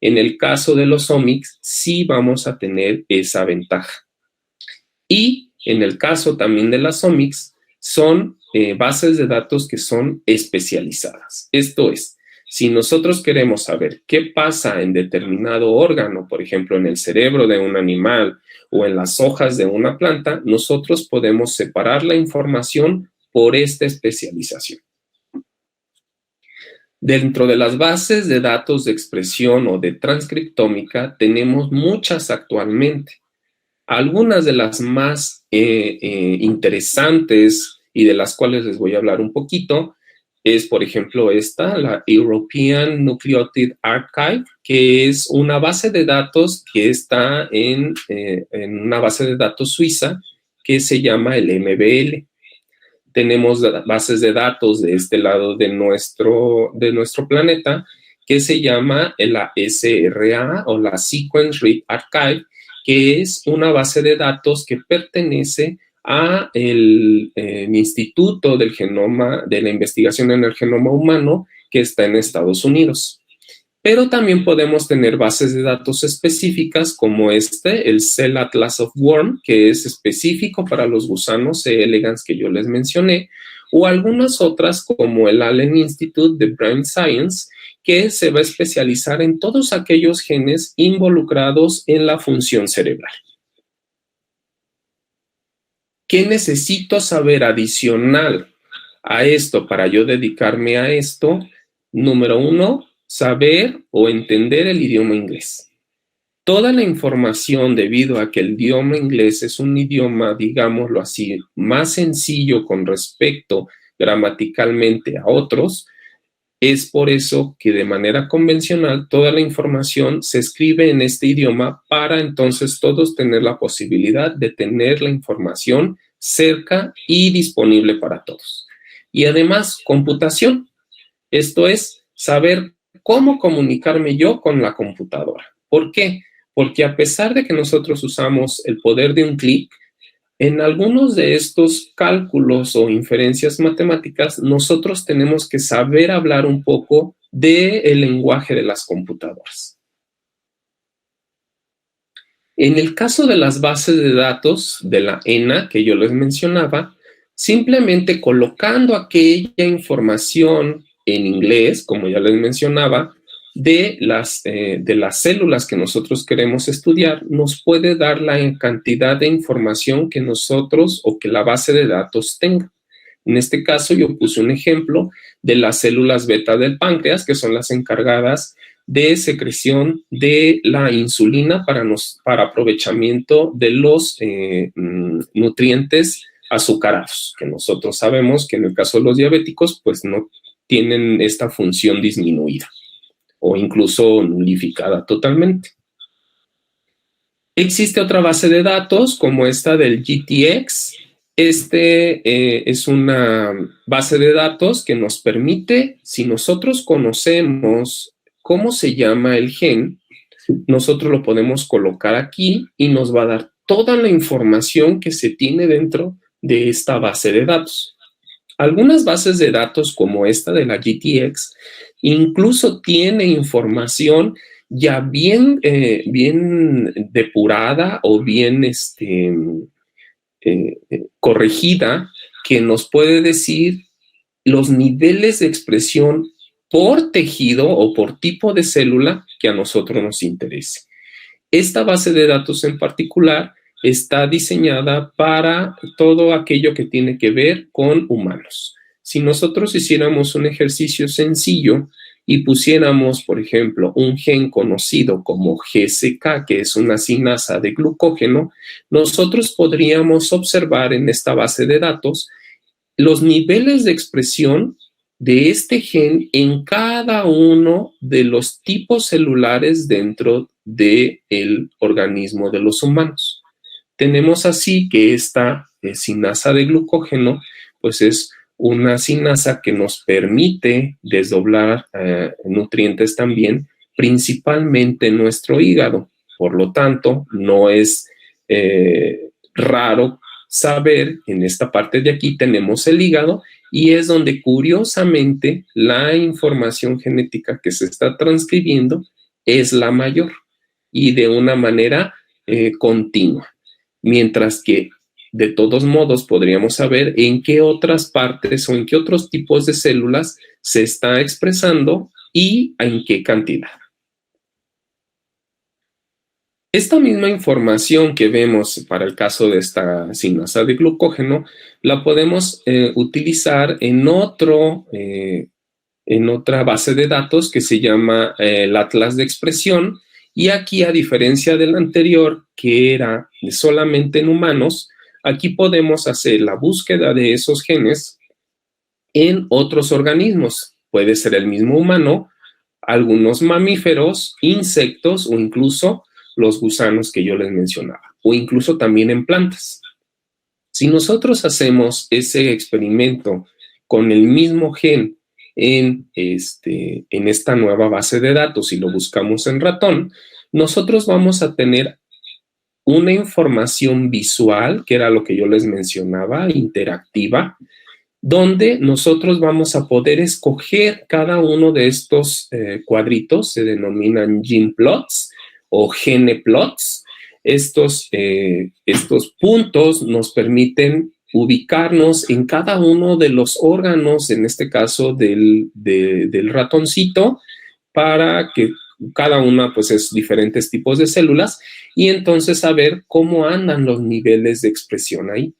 En el caso de los omics, sí vamos a tener esa ventaja. Y en el caso también de las omics, son bases de datos que son especializadas. Esto es, si nosotros queremos saber qué pasa en determinado órgano, por ejemplo, en el cerebro de un animal o en las hojas de una planta, nosotros podemos separar la información por esta especialización. Dentro de las bases de datos de expresión o de transcriptómica tenemos muchas actualmente. Algunas de las más interesantes y de las cuales les voy a hablar un poquito es, por ejemplo, esta, la European Nucleotide Archive, que es una base de datos que está en una base de datos suiza que se llama el MBL. Tenemos bases de datos de este lado de nuestro planeta que se llama la SRA o la Sequence Read Archive, que es una base de datos que pertenece a el Instituto del Genoma, de la Investigación en el Genoma Humano, que está en Estados Unidos. Pero también podemos tener bases de datos específicas como el Cell Atlas of Worm, que es específico para los gusanos C. elegans que yo les mencioné, o algunas otras como el Allen Institute de Brain Science, que se va a especializar en todos aquellos genes involucrados en la función cerebral. ¿Qué necesito saber adicional a esto para yo dedicarme a esto? Número 1, saber o entender el idioma inglés. Toda la información, debido a que el idioma inglés es un idioma, digámoslo así, más sencillo con respecto gramaticalmente a otros, es por eso que de manera convencional toda la información se escribe en este idioma para entonces todos tener la posibilidad de tener la información cerca y disponible para todos. Y además, computación. Esto es saber cómo comunicarme yo con la computadora. ¿Por qué? Porque a pesar de que nosotros usamos el poder de un clic, en algunos de estos cálculos o inferencias matemáticas, nosotros tenemos que saber hablar un poco del lenguaje de las computadoras. En el caso de las bases de datos de la ENA que yo les mencionaba, simplemente colocando aquella información en inglés, como ya les mencionaba, de las células que nosotros queremos estudiar, nos puede dar la cantidad de información que nosotros o que la base de datos tenga. En este caso yo puse un ejemplo de las células beta del páncreas, que son las encargadas de secreción de la insulina para aprovechamiento de los nutrientes azucarados, que nosotros sabemos que en el caso de los diabéticos pues no tienen esta función disminuida o incluso nulificada totalmente. Existe otra base de datos como esta del GTX. Es una base de datos que nos permite, si nosotros conocemos cómo se llama el gen, nosotros lo podemos colocar aquí y nos va a dar toda la información que se tiene dentro de esta base de datos. Algunas bases de datos como esta de la GTX incluso tiene información ya bien depurada o bien corregida, que nos puede decir los niveles de expresión por tejido o por tipo de célula que a nosotros nos interese. Esta base de datos en particular está diseñada para todo aquello que tiene que ver con humanos. Si nosotros hiciéramos un ejercicio sencillo y pusiéramos, por ejemplo, un gen conocido como GSK, que es una sinasa de glucógeno, nosotros podríamos observar en esta base de datos los niveles de expresión de este gen en cada uno de los tipos celulares dentro del organismo de los humanos. Tenemos así que esta sinasa de glucógeno pues es una sinasa que nos permite desdoblar nutrientes también, principalmente en nuestro hígado. Por lo tanto, no es raro saber, en esta parte de aquí tenemos el hígado y es donde curiosamente la información genética que se está transcribiendo es la mayor y de una manera continua. Mientras que de todos modos podríamos saber en qué otras partes o en qué otros tipos de células se está expresando y en qué cantidad. Esta misma información que vemos para el caso de esta sinasa de glucógeno la podemos utilizar en otro en otra base de datos que se llama el Atlas de Expresión, y aquí, a diferencia del anterior, que era solamente en humanos, aquí podemos hacer la búsqueda de esos genes en otros organismos. Puede ser el mismo humano, algunos mamíferos, insectos o incluso los gusanos que yo les mencionaba, o incluso también en plantas. Si nosotros hacemos ese experimento con el mismo gen en esta nueva base de datos y lo buscamos en ratón, nosotros vamos a tener una información visual, que era lo que yo les mencionaba, interactiva, donde nosotros vamos a poder escoger cada uno de estos cuadritos, se denominan gene plots o gene plots. Estos puntos nos permiten ubicarnos en cada uno de los órganos, en este caso del ratoncito, para que cada una pues es diferentes tipos de células, y entonces saber cómo andan los niveles de expresión ahí.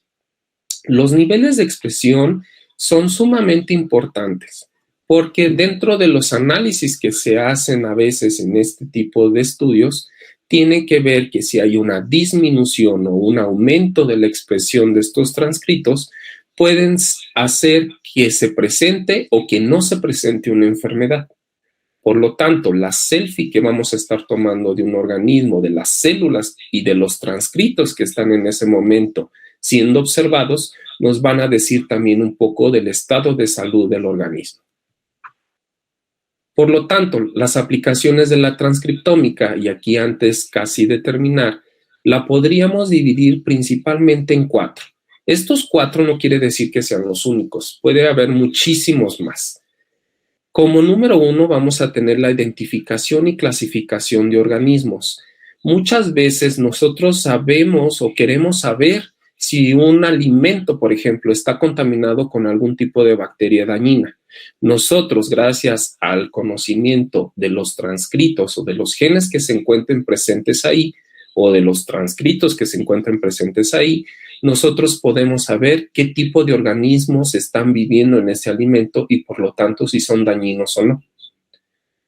Los niveles de expresión son sumamente importantes porque dentro de los análisis que se hacen a veces en este tipo de estudios, tiene que ver que si hay una disminución o un aumento de la expresión de estos transcritos, pueden hacer que se presente o que no se presente una enfermedad. Por lo tanto, la selfie que vamos a estar tomando de un organismo, de las células y de los transcritos que están en ese momento siendo observados, nos van a decir también un poco del estado de salud del organismo. Por lo tanto, las aplicaciones de la transcriptómica, y aquí antes casi de terminar, la podríamos dividir principalmente en 4. Estos 4 no quiere decir que sean los únicos, puede haber muchísimos más. Como número 1 vamos a tener la identificación y clasificación de organismos. Muchas veces nosotros sabemos o queremos saber si un alimento, por ejemplo, está contaminado con algún tipo de bacteria dañina. Nosotros, gracias al conocimiento de los transcritos o de los genes que se encuentren presentes ahí, o de los transcritos que se encuentren presentes ahí, nosotros podemos saber qué tipo de organismos están viviendo en ese alimento y por lo tanto si son dañinos o no.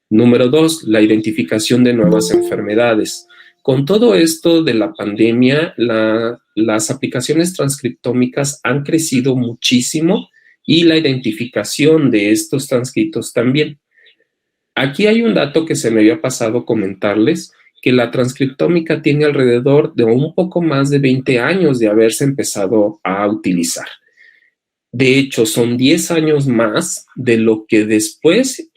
Número 2, la identificación de nuevas enfermedades. Con todo esto de la pandemia, las aplicaciones transcriptómicas han crecido muchísimo y la identificación de estos transcritos también. Aquí hay un dato que se me había pasado comentarles, que la transcriptómica tiene alrededor de un poco más de 20 años de haberse empezado a utilizar. De hecho, son 10 años más de lo que después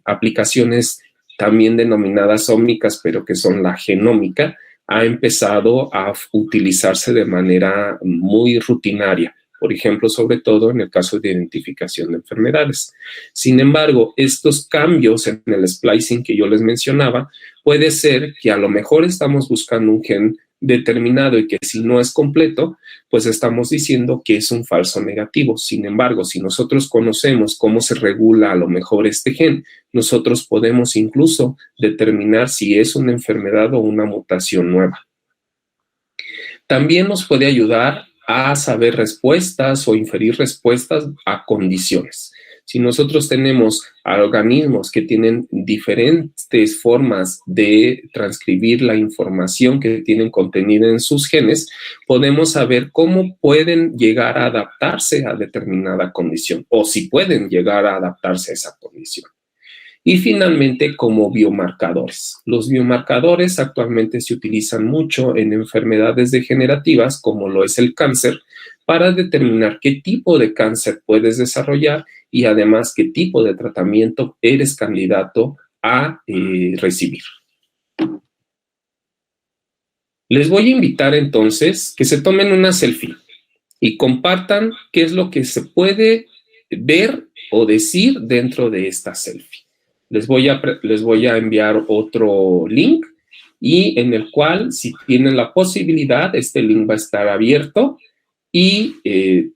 aplicaciones también denominadas ómicas, pero que son la genómica, ha empezado a utilizarse de manera muy rutinaria. Por ejemplo, sobre todo en el caso de identificación de enfermedades. Sin embargo, estos cambios en el splicing que yo les mencionaba, puede ser que a lo mejor estamos buscando un gen determinado y que si no es completo, pues estamos diciendo que es un falso negativo. Sin embargo, si nosotros conocemos cómo se regula a lo mejor este gen, nosotros podemos incluso determinar si es una enfermedad o una mutación nueva. También nos puede ayudar a saber respuestas o inferir respuestas a condiciones. Si nosotros tenemos organismos que tienen diferentes formas de transcribir la información que tienen contenida en sus genes, podemos saber cómo pueden llegar a adaptarse a determinada condición o si pueden llegar a adaptarse a esa condición. Y finalmente, como biomarcadores. Los biomarcadores actualmente se utilizan mucho en enfermedades degenerativas, como lo es el cáncer, para determinar qué tipo de cáncer puedes desarrollar y además qué tipo de tratamiento eres candidato a recibir. Les voy a invitar entonces que se tomen una selfie y compartan qué es lo que se puede ver o decir dentro de esta selfie. Les voy a enviar otro link y en el cual, si tienen la posibilidad, este link va a estar abierto y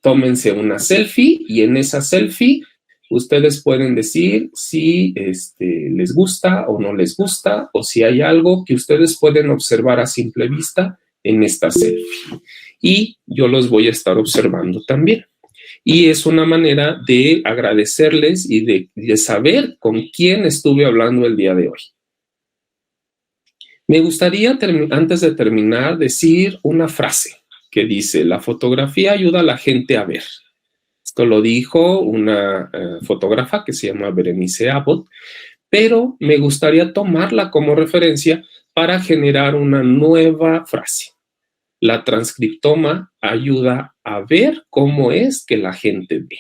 tómense una selfie y en esa selfie ustedes pueden decir si les gusta o no les gusta o si hay algo que ustedes pueden observar a simple vista en esta selfie. Y yo los voy a estar observando también. Y es una manera de agradecerles y de saber con quién estuve hablando el día de hoy. Me gustaría, antes de terminar, decir una frase que dice: la fotografía ayuda a la gente a ver. Esto lo dijo una fotógrafa que se llama Berenice Abbott, pero me gustaría tomarla como referencia para generar una nueva frase. La transcriptoma ayuda a ver cómo es que la gente ve.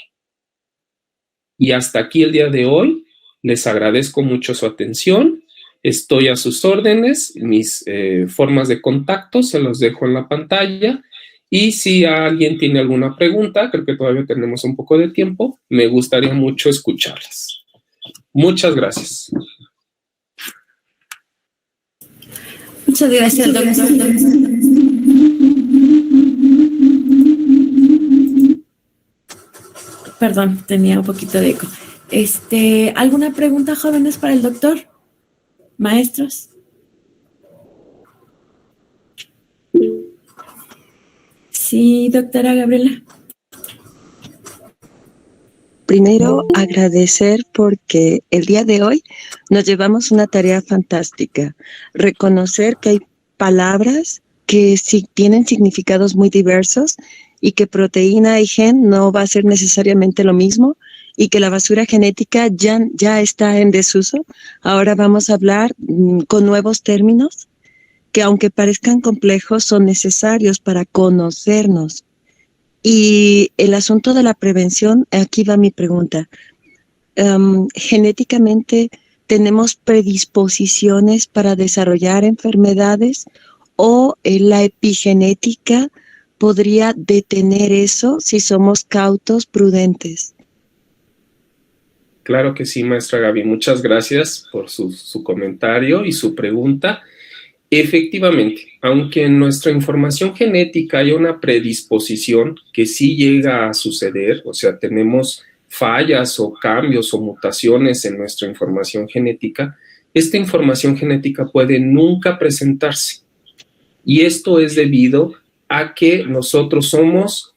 Y hasta aquí el día de hoy. Les agradezco mucho su atención. Estoy a sus órdenes. Mis formas de contacto se los dejo en la pantalla. Y si alguien tiene alguna pregunta, creo que todavía tenemos un poco de tiempo, me gustaría mucho escucharlas. Muchas gracias. Muchas gracias, doctor. Perdón, tenía un poquito de eco. ¿Alguna pregunta, jóvenes, para el doctor? ¿Maestros? Sí, doctora Gabriela. Primero, agradecer porque el día de hoy nos llevamos una tarea fantástica. Reconocer que hay palabras que sí tienen significados muy diversos y que proteína y gen no va a ser necesariamente lo mismo y que la basura genética ya está en desuso. Ahora vamos a hablar con nuevos términos que, aunque parezcan complejos, son necesarios para conocernos. Y el asunto de la prevención, aquí va mi pregunta. ¿Genéticamente tenemos predisposiciones para desarrollar enfermedades o la epigenética podría detener eso si somos cautos, prudentes? Claro que sí, maestra Gaby. Muchas gracias por su comentario y su pregunta. Efectivamente, aunque en nuestra información genética hay una predisposición que sí llega a suceder, o sea, tenemos fallas o cambios o mutaciones en nuestra información genética, esta información genética puede nunca presentarse. Y esto es debido a que nosotros somos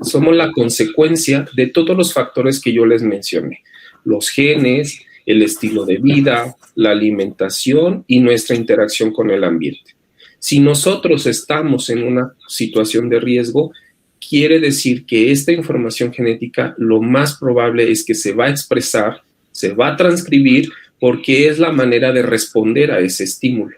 somos la consecuencia de todos los factores que yo les mencioné. Los genes, el estilo de vida, la alimentación y nuestra interacción con el ambiente. Si nosotros estamos en una situación de riesgo, quiere decir que esta información genética lo más probable es que se va a expresar, se va a transcribir, porque es la manera de responder a ese estímulo.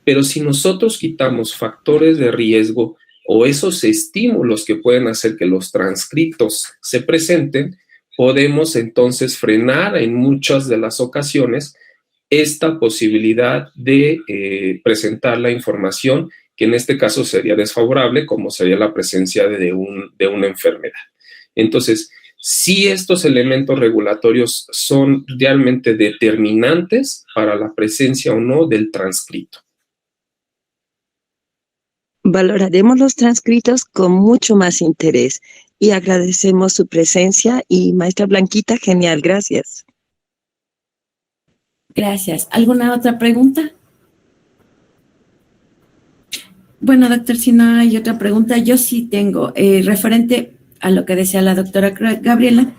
Pero si nosotros quitamos factores de riesgo o esos estímulos que pueden hacer que los transcritos se presenten, podemos entonces frenar en muchas de las ocasiones esta posibilidad de presentar la información que en este caso sería desfavorable, como sería la presencia de una enfermedad. Entonces, sí, estos elementos regulatorios son realmente determinantes para la presencia o no del transcrito. Valoraremos los transcritos con mucho más interés y agradecemos su presencia. Y maestra Blanquita, genial, gracias. Gracias. ¿Alguna otra pregunta? Bueno, doctor, si no hay otra pregunta, yo sí tengo, referente a lo que decía la doctora Gabriela.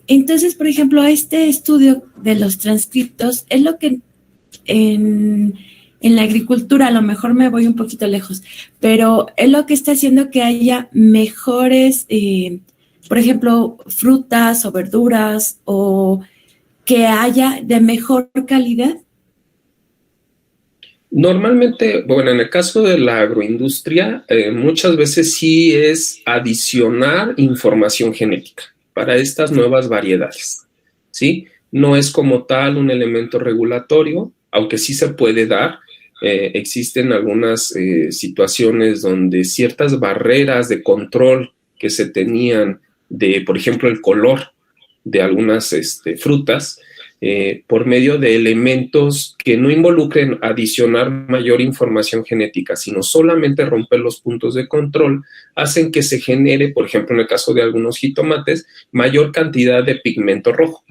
Entonces, por ejemplo, este estudio de los transcriptos es lo que en la agricultura, a lo mejor me voy un poquito lejos, pero es lo que está haciendo que haya mejores, por ejemplo, frutas o verduras, o que haya de mejor calidad. Normalmente, bueno, en el caso de la agroindustria, muchas veces sí es adicionar información genética para estas nuevas variedades, ¿sí? No es como tal un elemento regulatorio, aunque sí se puede dar. Existen algunas situaciones donde ciertas barreras de control que se tenían de, por ejemplo, el color de algunas frutas, por medio de elementos que no involucren adicionar mayor información genética, sino solamente romper los puntos de control, hacen que se genere, por ejemplo, en el caso de algunos jitomates, mayor cantidad de pigmento rojo,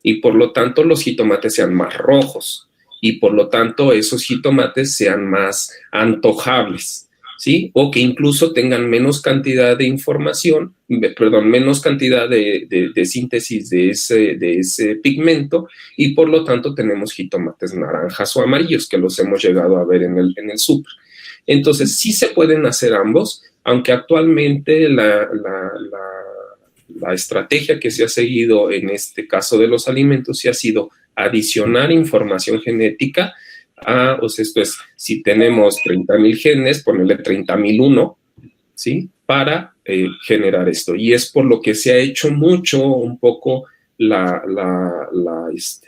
y por lo tanto los jitomates sean más rojos, y por lo tanto esos jitomates sean más antojables. ¿sí? O que incluso tengan menos cantidad de información, menos cantidad de síntesis de ese pigmento, y por lo tanto tenemos jitomates naranjas o amarillos, que los hemos llegado a ver en el súper. Entonces, sí se pueden hacer ambos, aunque actualmente la estrategia que se ha seguido en este caso de los alimentos sí ha sido adicionar información genética. O sea, esto es, si tenemos 30,000 genes, ponerle 30,001, ¿sí? Para generar esto. Y es por lo que se ha hecho mucho un poco la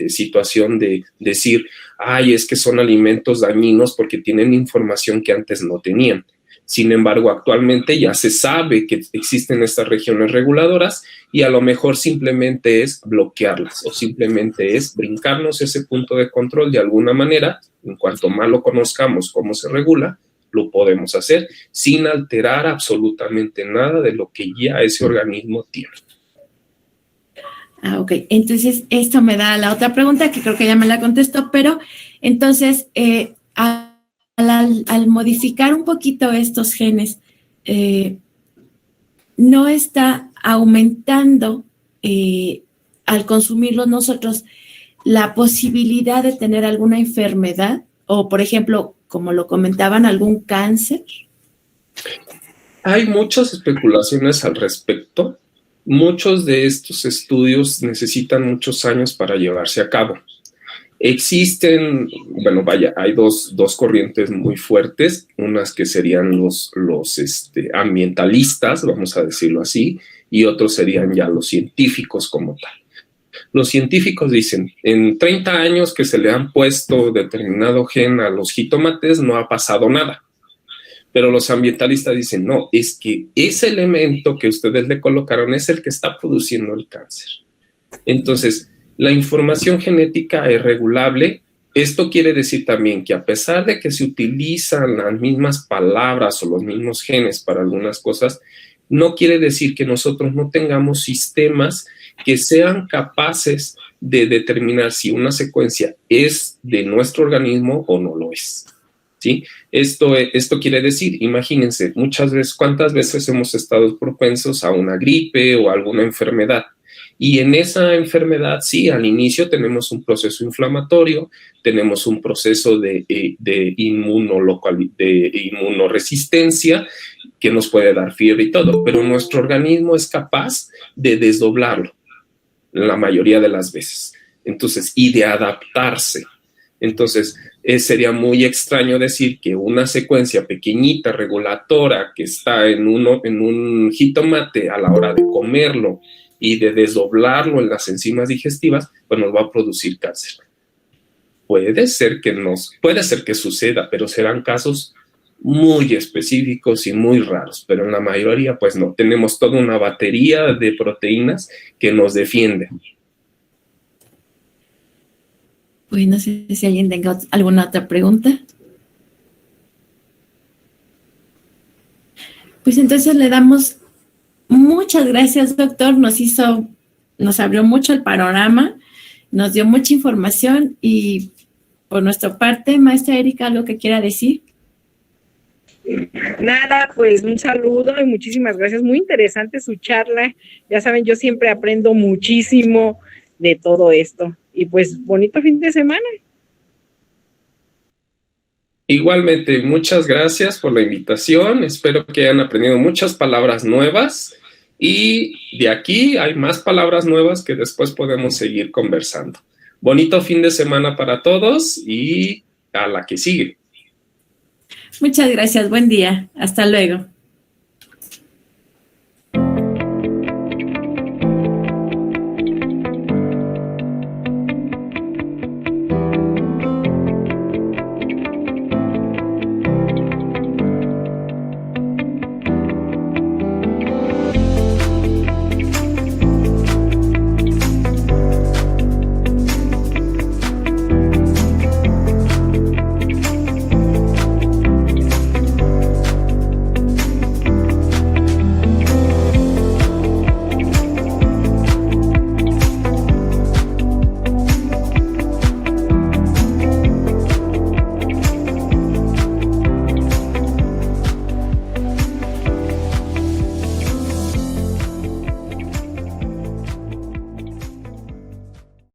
situación de decir, ay, es que son alimentos dañinos porque tienen información que antes no tenían. Sin embargo, actualmente ya se sabe que existen estas regiones reguladoras y a lo mejor simplemente es bloquearlas o simplemente es brincarnos ese punto de control de alguna manera. En cuanto más lo conozcamos cómo se regula, lo podemos hacer sin alterar absolutamente nada de lo que ya ese organismo tiene. Ok. Entonces esto me da la otra pregunta que creo que ya me la contestó, pero entonces al modificar un poquito estos genes, no está aumentando al consumirlos nosotros la posibilidad de tener alguna enfermedad o, por ejemplo, como lo comentaban, algún cáncer. Hay muchas especulaciones al respecto. Muchos de estos estudios necesitan muchos años para llevarse a cabo. Existen, bueno, vaya, hay dos corrientes muy fuertes, unas que serían los ambientalistas, vamos a decirlo así, y otros serían ya los científicos como tal. Los científicos dicen, en 30 años que se le han puesto determinado gen a los jitomates, no ha pasado nada. Pero los ambientalistas dicen, no, es que ese elemento que ustedes le colocaron es el que está produciendo el cáncer. Entonces, la información genética es regulable. Esto quiere decir también que a pesar de que se utilizan las mismas palabras o los mismos genes para algunas cosas, no quiere decir que nosotros no tengamos sistemas que sean capaces de determinar si una secuencia es de nuestro organismo o no lo es. ¿Sí? Esto quiere decir, imagínense, muchas veces, ¿cuántas veces hemos estado propensos a una gripe o a alguna enfermedad? Y en esa enfermedad, sí, al inicio tenemos un proceso inflamatorio, tenemos un proceso de inmunoresistencia que nos puede dar fiebre y todo, pero nuestro organismo es capaz de desdoblarlo la mayoría de las veces. Entonces, y de adaptarse. Entonces, sería muy extraño decir que una secuencia pequeñita, regulatoria, que está en un jitomate a la hora de comerlo y de desdoblarlo en las enzimas digestivas, pues nos va a producir cáncer. Puede ser que suceda, pero serán casos muy específicos y muy raros, pero en la mayoría, pues no. Tenemos toda una batería de proteínas que nos defienden. Pues no sé si alguien tenga alguna otra pregunta. Pues entonces le damos muchas gracias, doctor. Nos abrió mucho el panorama, nos dio mucha información y por nuestra parte, maestra Erika, ¿algo que quiera decir? Nada, pues un saludo y muchísimas gracias. Muy interesante su charla. Ya saben, yo siempre aprendo muchísimo de todo esto. Y pues bonito fin de semana. Igualmente, muchas gracias por la invitación. Espero que hayan aprendido muchas palabras nuevas y de aquí hay más palabras nuevas que después podemos seguir conversando. Bonito fin de semana para todos y a la que sigue. Muchas gracias. Buen día. Hasta luego.